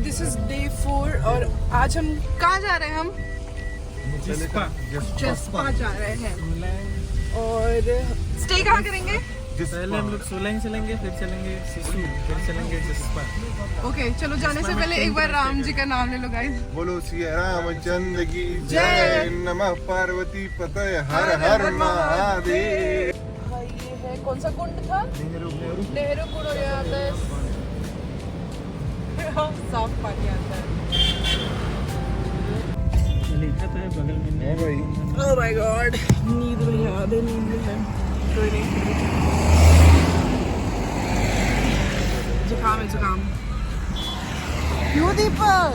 This is day 4 और आज हम कहाँ जा रहे हैं? हम जस्पा जा रहे हैं और स्टे कहाँ करेंगे? पहले हम लोग सोलंग चलेंगे, फिर चलेंगे सिसु, फिर चलेंगे जस्पा। ओके चलो, जाने से पहले एक बार राम जी का नाम ले लो गाइस। बोलो सिया रामचंद्र की जय, नमः पार्वती पतये हर हर महादेव। भाई ये है कौन सा कुंड था? नेहरू कुंड। और यहाँ पे साफ पानी आता है। लिखा तो है बगल में। है भाई। ओह माय गॉड, नींद में याद है, नींद में है। कोई नहीं, जुकाम है जुकाम। क्यों दीपक?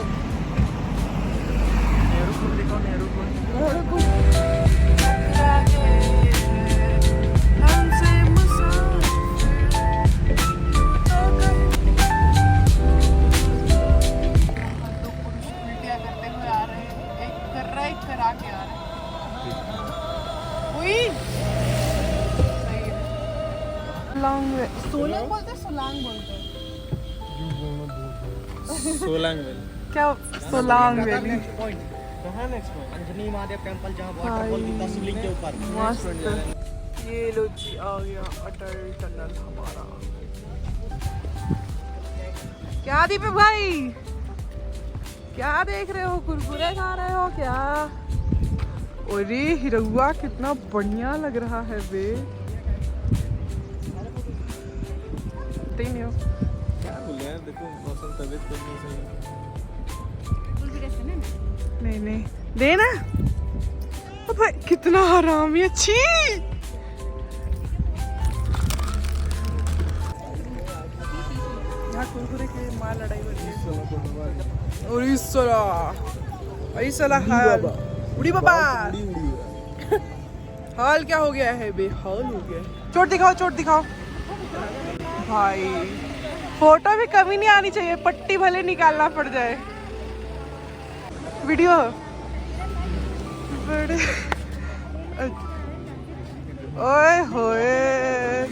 नेहरू कुंड दिखाओ, नेहरू कुंड। सोलंग बोलते हैं, सोलांग बोलते हैं। सोलंग वैली। क्या सोलांग वैली? कहाँ next point? Anjani Mahadev temple, जहाँ वाटरफॉल मिलता है शिवलिंग के ऊपर। मस्त। ये लो जी, आ गया अटल टनल हमारा। क्या दीपक भाई, क्या देख रहे हो? कुरकुरे खा रहे हो क्या? अरे हिरहुआ कितना बढ़िया लग रहा है बे। नहीं हो क्या बोले यार, देखो मौसम तबीयत तो नहीं सही। नहीं देना। भाई कितना हरामी है, छी। यहाँ कुरकुरे के मार लड़ाई हो रही है। और इस साला हाल उड़ी बाबा। हाल क्या हो गया है बे? हाल हो गया है। चोट दिखाओ, चोट दिखाओ भाई। फोटो भी कमी नहीं आनी चाहिए, पट्टी भले निकालना पड़ जाए। वीडियो बड़े ओए होए,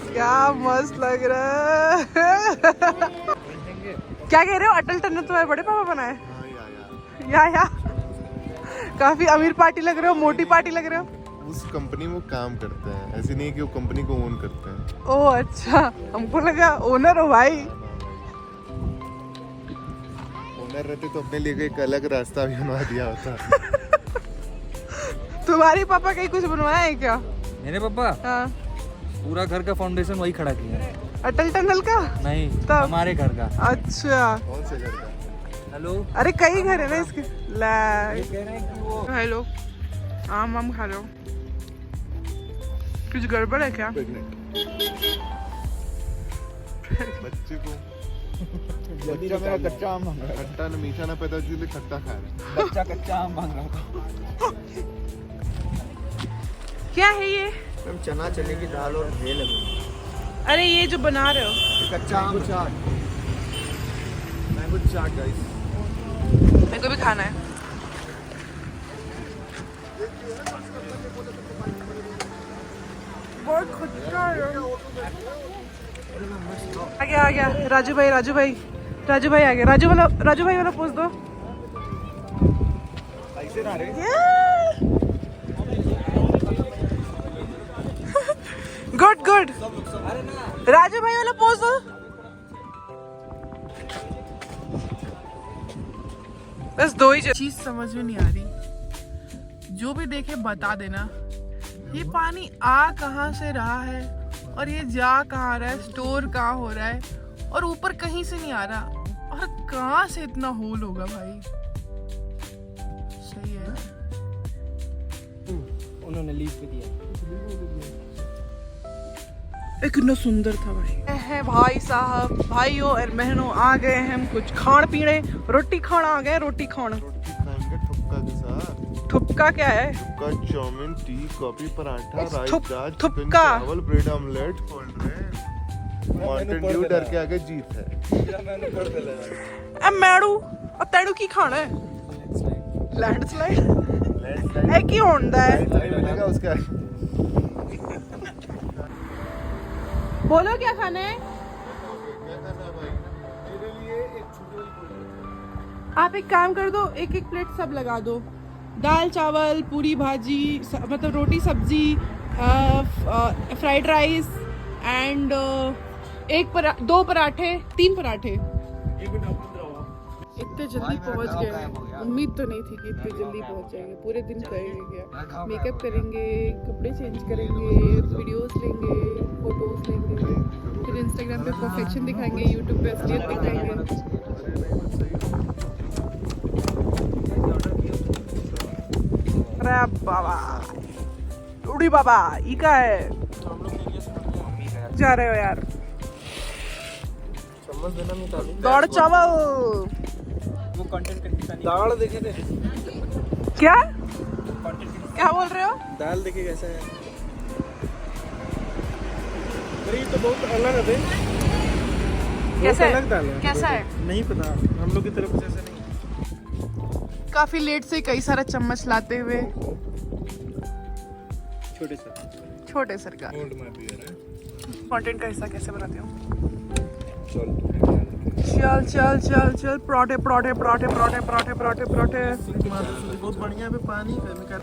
क्या मस्त लग रहा है। क्या कह रहे हो? अटल टनल तुम्हारे बड़े पापा बनाए? या काफी अमीर पार्टी लग रहे हो, मोटी पार्टी लग रहे हो। उस कंपनी में वो काम करते हैं, ऐसे नहीं है कि वो कंपनी को ओन करते हैं। ओह अच्छा, हमको लगा ओनर हो भाई। ओनर रहते तो अपने लिए एक अलग रास्ता भी बनवा दिया होता। तुम्हारे पापा कहीं कुछ बनवाया है क्या? मेरे पापा हाँ। पूरा घर का फाउंडेशन वही खड़ा किया है। अटल टनल का? नहीं, तब हमारे घर का। अच्छा। कौन से घर का? हेलो, अरे कई घर है ना इसके। ये कह रहे हैं कि वो हेलो, आम खा लो। कुछ गड़बड़ है क्या? बच्चे को बच्चा मेरा कच्चा आम मांग रहा खट्टा न मीठा ना पैदा इसलिए खट्टा खा रहा है। था। बच्चा कच्चा आम मांग रहा था। क्या है ये? मैम चना चने की दाल और भेल है। अरे ये जो बना रहे हो? कच्चा आम चाट, मैंगो चाट गाइस। मेरे को भी खाना है। बहुत खट्टा है। आ गया राजू भाई आ गया। राजू भाई वाला पोज दो। ऐसे ना रे। गुड राजू भाई वाला पोज दो। बस दो ही चीज समझ में नहीं आ रही। जो भी देखे बता देना, ये पानी आ कहाँ से रहा है और ये जा कहाँ रहा है, स्टोर कहाँ हो रहा है, और ऊपर कहीं से नहीं आ रहा। और कहाँ से इतना होल होगा भाई? सही है। उन्होंने लीव पे दिया। कितना सुंदर था भाई। है भाई साहब, भाइयों और बहनों, आ गए हम कुछ खान पीने। रोटी खाना आ गए, रोटी खाना। रोटी खाएंगे ठुक्का के साथ। ठुक्का क्या है? ठुक्का chowmein, tea, coffee, paratha, rice, दाल, चिकन, ठुक्का। चावल, bread omelette, cold drink. Mountain Dew डर के आगे जीत है। मैडू अब तेड़ू की खाना है? लैंडस्लाइड है की होंदा है? मिलेगा उसके आगे। बोलो क्या खाना है? क्या करना है भाई? मेरे लिए एक छोटी वाली कोल्ड ड्रिंक। आप एक काम कर दो, एक एक प्लेट सब लगा दो, दाल चावल पूरी भाजी मतलब रोटी सब्जी फ्राइड राइस एंड दो पराठे 3 पराठे। इतने जल्दी पहुंच गए, उम्मीद तो नहीं थी कि इतने जल्दी पहुंच जाएंगे। पूरे दिन करेंगे, मेकअप करेंगे, कपड़े चेंज करेंगे, वीडियोस लेंगे, फोटोज लेंगे, फिर इंस्टाग्राम पे परफेक्शन दिखाएंगे, यूट्यूब पे असलियत दिखाएंगे। अरे बाबा उड़ी बाबा ई का है, जा रहे हो यार? चम्मच देना नहीं चालू। दाल चावल वो कंटेंट दाल देखे थे क्या क्या बोल रहे हो? दाल देखे कैसा है? अरे ये तो बहुत अलग है। कैसा है? अलग दाल है। कैसा है? नहीं पता, हम लोग की तरफ से ऐसा नहीं। काफी लेट से कई सारा चम्मच लाते हुए छोटे सर का कंटेंट का हिस्सा कैसे बनाते हो? चल चल चल चल पराठे पराठे पराठे पराठे पराठे पराठे पराठे बहुत बढ़िया है पानी।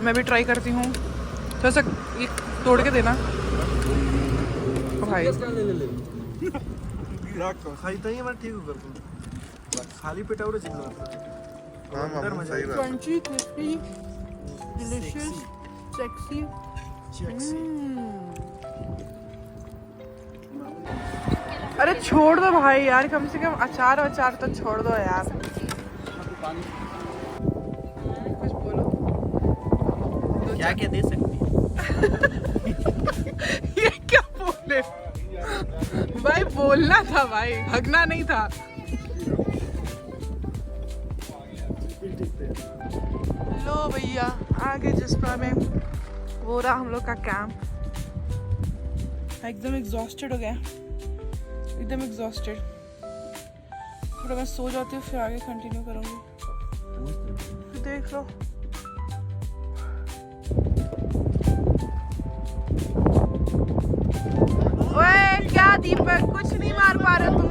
मैं भी ट्राई करती हूँ। थोड़ा सा ये तोड़ के देना भाई। खाई तो ही मैं ठीक हूँ कर खाली पेट और हाँ मामा सही बात। Crunchy crispy delicious sexy. अरे छोड़ दो भाई यार, कम से कम अचार वचार तो छोड़ दो यार। कुछ बोलो। क्या क्या दे सकती है? ये क्या बोले भाई? बोलना था भाई, हगना नहीं था। लो भैया आगे जिस्पा में वो रहा हम लोग का कैंप। एकदम एग्जॉस्टेड हो गया, एकदम एग्जॉस्टेड। थोड़ा मैं सो जाती हूँ, फिर आगे कंटिन्यू करूँगी। देख लो ओए क्या दीपक, कुछ नहीं मार पा रहे तुम।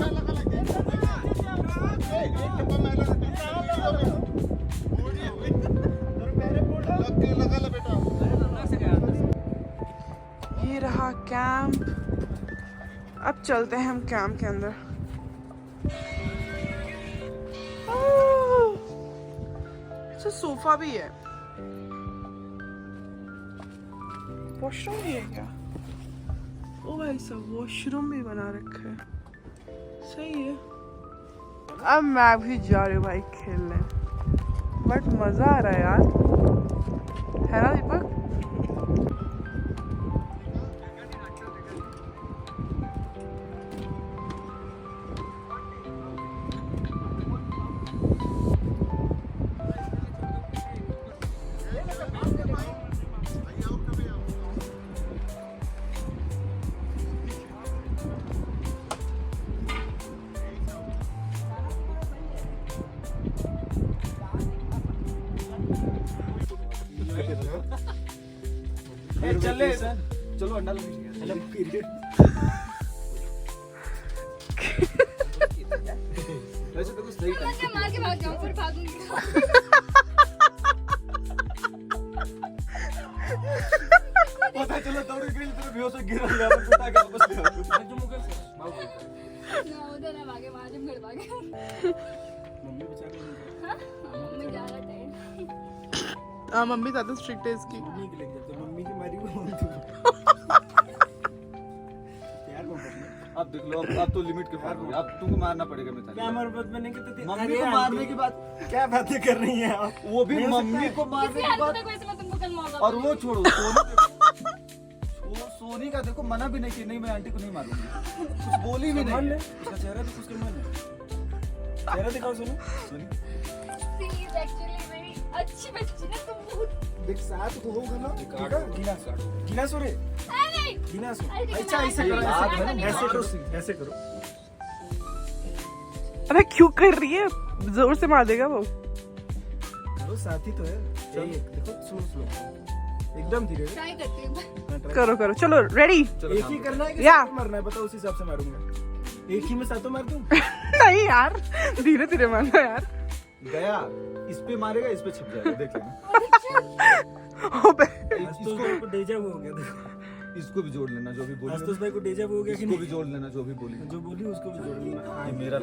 ये रहा कैंप, अब चलते हैं हम कैंप के अंदर। अच्छा सोफा भी है, वॉशरूम भी है क्या? ओ भाई साहब वॉशरूम भी बना रखा है, सही है। अब मैं भी जा रही हूँ भाई खेलने, बट मजा आ रहा है यार, है ना दीपक? चलो अंडा लो। वैसे तो कुछ सही मैं मार के भाग जाऊं, फिर भागूंगी। पता चलो दौड़ के तेरे बेहोश हो गिर गया, पर उठा के वापस ले आओ। जो मुगल से ना उधर ना भागे, वहां जम घर भागे। मम्मी बेचारी मम्मी जा रहा है। हाँ मम्मी ज्यादा स्ट्रिक्ट है इसकी। मम्मी के लेके जाते, मम्मी की मारी हुई यार कौन करना? अब देख लो, अब तो लिमिट के पार हो गया, अब तुमको मारना पड़ेगा। मैं क्या मरबत में नहीं कहते, मम्मी को मारने की बात क्या बातें कर रही हैं आप? वो भी मम्मी को मारने की बात, और वो छोड़ो सोनी का देखो मना भी नहीं कि नहीं मैं आंटी को नहीं मारूंगी, कुछ बोली भी नहीं। उसका चेहरा तो कुछ मन है, चेहरा दिखाओ Soni. She is actually very अच्छी बच्ची ना, तुम बहुत देख साथ को होगा ना, गिना सो रे, अरे गिना सो। अच्छा ऐसे करो, ऐसे करो, ऐसे करो। अरे क्यों कर रही है? जोर से मार देगा वो। वो साथी तो है। चल देखो, स्लो एकदम धीरे ट्राई करती हूं। करो करो, चलो रेडी। एक ही करना है कि या सातों मारना है? बताओ, उस हिसाब से मारूंगा। एक ही में सातों मार दूं? नहीं यार, धीरे धीरे मारना यार। गया, इस पे मारेगा, इस पे छिप जाएगा, देख लेना। इसको डेजा वो हो गया, इसको भी जोड़ लेना जो भी बोली। आस्तुष भाई को डेजा वो हो गया, इसको भी जोड़ लेना जो भी बोली, जो बोली उसको भी जोड़ लेना। ये मेरा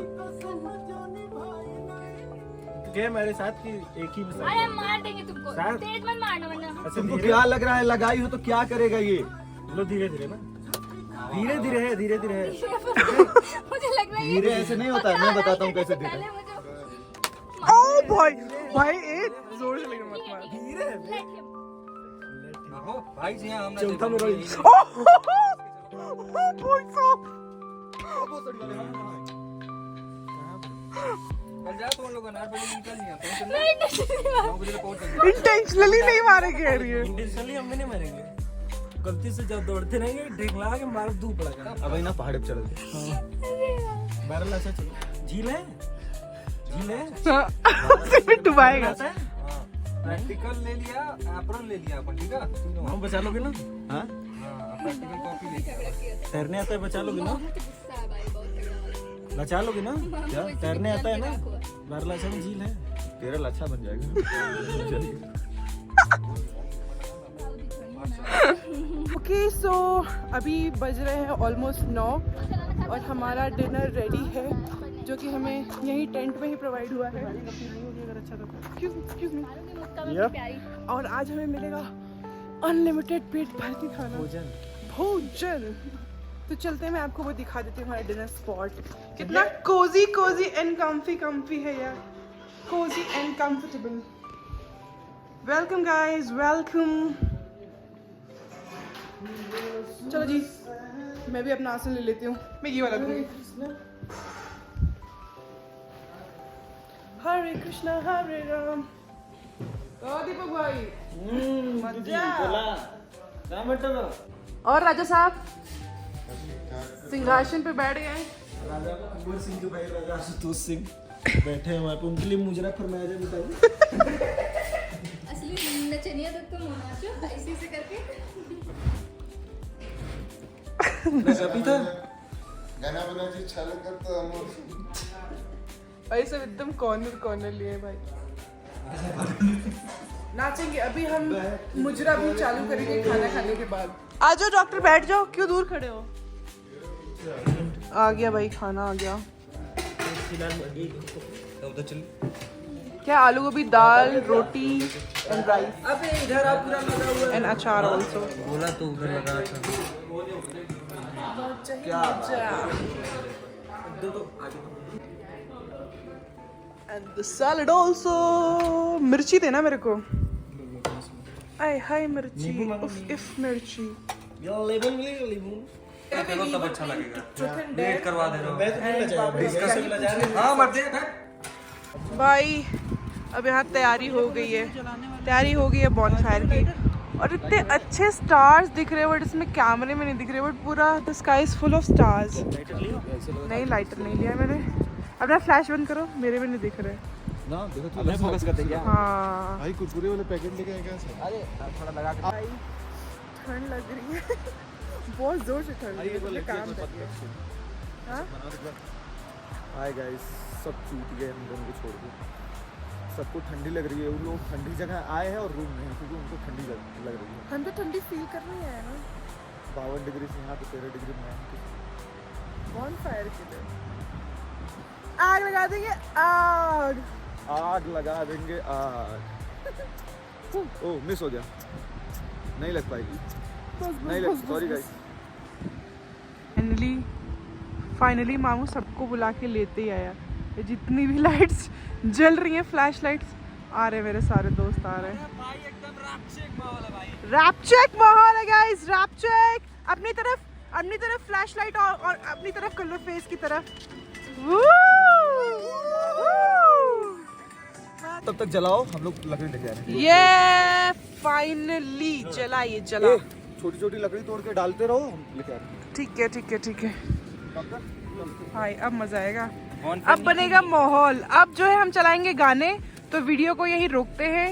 क्या मेरे साथ की एक ही मिसाल। अरे मार देंगे तुमको, तेज मत मारना वरना। तुमको क्या लग रहा है, लगाई हो तो क्या करेगा ये? लो धीरे धीरे ना, धीरे धीरे है, धीरे धीरे है। मुझे लग रहा है धीरे ऐसे नहीं होता है, मैं बताता हूँ कैसे धीरे। ओ भाई भाई एक जोर से लेकर मत मार। धीरे भाई जी हमने चौथा मेरा ओ भाई साहब कल जा तुम लोग ना पहले निकल लिया इंटेंशनली नहीं मारे कह रही है। इंटेंशनली हम नहीं मारेंगे, गलती से जब दौड़ते रहेंगे ढेकला के मार दूर पड़ेगा। अब ना पहाड़ पे चढ़ गए। बैरल ऐसा चलो, झील है, झील है, उसी में डुबाएगा। प्रैक्टिकल ले लिया, एप्रन ले लिया अपन, ठीक है? हम बचा लोगे ना? हाँ प्रैक्टिकल कॉपी ले लिया। तैरने आता है, बचा लोगे ना? बचा लोगे ना? क्या तैरने आता है ना? बैरल ऐसा में झील है, केरल अच्छा बन जाएगा। ओके सो अभी बज रहे हैं ऑलमोस्ट 9 और हमारा डिनर रेडी है, जो कि हमें यहीं टेंट में ही प्रोवाइड हुआ है। Excuse me. और आज हमें मिलेगा अनलिमिटेड पेट भर के खाना, भोजन। तो चलते हैं, मैं आपको वो दिखा देती हूँ हमारा डिनर स्पॉट। कितना कोजी कोजी एंड कम्फी है यार, Cozi and comfortable. Welcome guys, welcome. चलो जी, मैं भी अपना आसन ले लेती हूँ, मैं ये वाला लूंगी। हरे कृष्णा हरे राम। तो दीपक भाई मजा। और राजा साहब सिंहासन पे बैठ गए। राजा कुंवर सिंह के भाई राजा आशुतोष सिंह बैठे हैं वहाँ पे, उनके लिए मुजरा फरमाया जाए। बताइए असली नचनिया तो तुम हो नाचो ऐसे ऐसे करके। अभी था गाना बनाची चालू करतो अमोल। भाई सब एकदम कॉर्नर लिए भाई, नाचेंगे। अभी हम मुजरा भी चालू करेंगे खाना खाने के बाद। आ जाओ डॉक्टर, बैठ जाओ, क्यों दूर खड़े हो? आ गया भाई, खाना आ गया। उधर चल। क्या आलू गोभी, दाल, रोटी एंड राइस अबे इधर आप पूरा लगा हुआ एंड अचार ऑल्सो। बोला तो उधर लगा था। And the salad also. मिर्ची देना मेरे को। आय हाय मिर्ची, उफ इफ मिर्ची। ये लेमन मिलेगा, लेमन तब अच्छा लगेगा। वेट करवा दे रहा हूँ। डिस्कशन में जा रहे हैं। हाँ मत दे भाई अब यहाँ तैयारी हो गई है, बॉनफायर की। और इतने अच्छे स्टार्स दिख रहे हैं, बट इसमें कैमरे में नहीं दिख रहे, बट पूरा the sky is full of stars. नहीं लाइटर नहीं लिया मैंने। अपना फ्लैश बंद करो, मेरे में नहीं दिख रहे। ना देखो तू फोकस करते क्या? हाँ भाई कुरकुरे वाले पैकेट लेके आए क्या? अरे थोड़ा लगा के भाई ठंड लग रही है, बहुत जोर से ठंड लग रही है, काम कर रही है। हाँ? हाय गाइस, सब चूत गए हम दोनों को छोड़ के। सबको ठंडी लग रही है, वो लोग ठंडी जगह आए हैं और रूम में हैं क्योंकि उनको ठंडी लग रही है। हम तो ठंडी फील कर रहे हैं ना। 52 डिग्री से यहाँ पे 13 डिग्री में है। बॉनफायर के लिए आग लगा देंगे, आग लगा देंगे आग। ओह मिस हो गया, नहीं लग पाएगी, नहीं लग, सॉरी गाइस। फाइनली मामू सबको बुला के लेते ही आया। ये जितनी भी लाइट्स जल रही हैं, फ्लैश लाइट्स आ रहे हैं, मेरे सारे दोस्त आ रहे हैं। रैप चेक माहौल है गाइस, रैप चेक। अपनी तरफ फ्लैश लाइट और अपनी तरफ कर लो, फेस की तरफ। तब तक जलाओ, हम लोग लकड़ी लेके आ रहे हैं। ये फाइनली जला, ये जला। छोटी छोटी लकड़ी तोड़ के डालते रहो, हम लेके आ रहे हैं। ठीक है भाई, अब मजा आएगा, अब बनेगा माहौल। अब जो है हम चलाएंगे गाने, तो वीडियो को यहीं रोकते हैं।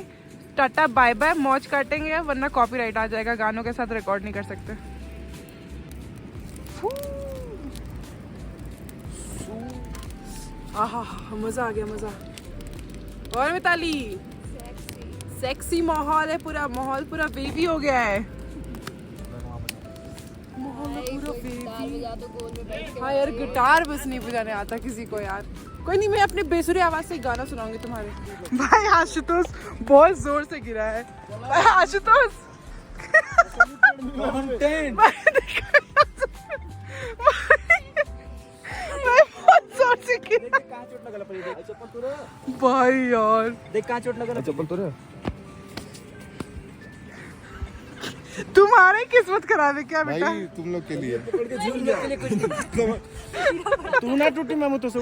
टाटा बाय बाय, मौज काटेंगे वरना कॉपीराइट आ जाएगा, गानों के साथ रिकॉर्ड नहीं कर सकते। आहा मजा आ गया, मजा। और मिताली सेक्सी माहौल है, पूरा माहौल पूरा बेबी हो गया है। माहौल में पूरा बेबी। हाँ यार गिटार बस नहीं बजाने आता किसी को यार। कोई नहीं, मैं अपने बेसुरी आवाज से गाना सुनाऊंगी तुम्हारे। भाई आशुतोष बहुत जोर से गिरा है। आशुतोष बहुत जोर से गिरा भाई यार। देख कहाँ चोट लगा चप्पल तो तुम्हारे किस्मत खराब है क्या बेटा? भाई तुम लोग के लिए तू ना टूटी मैं तो से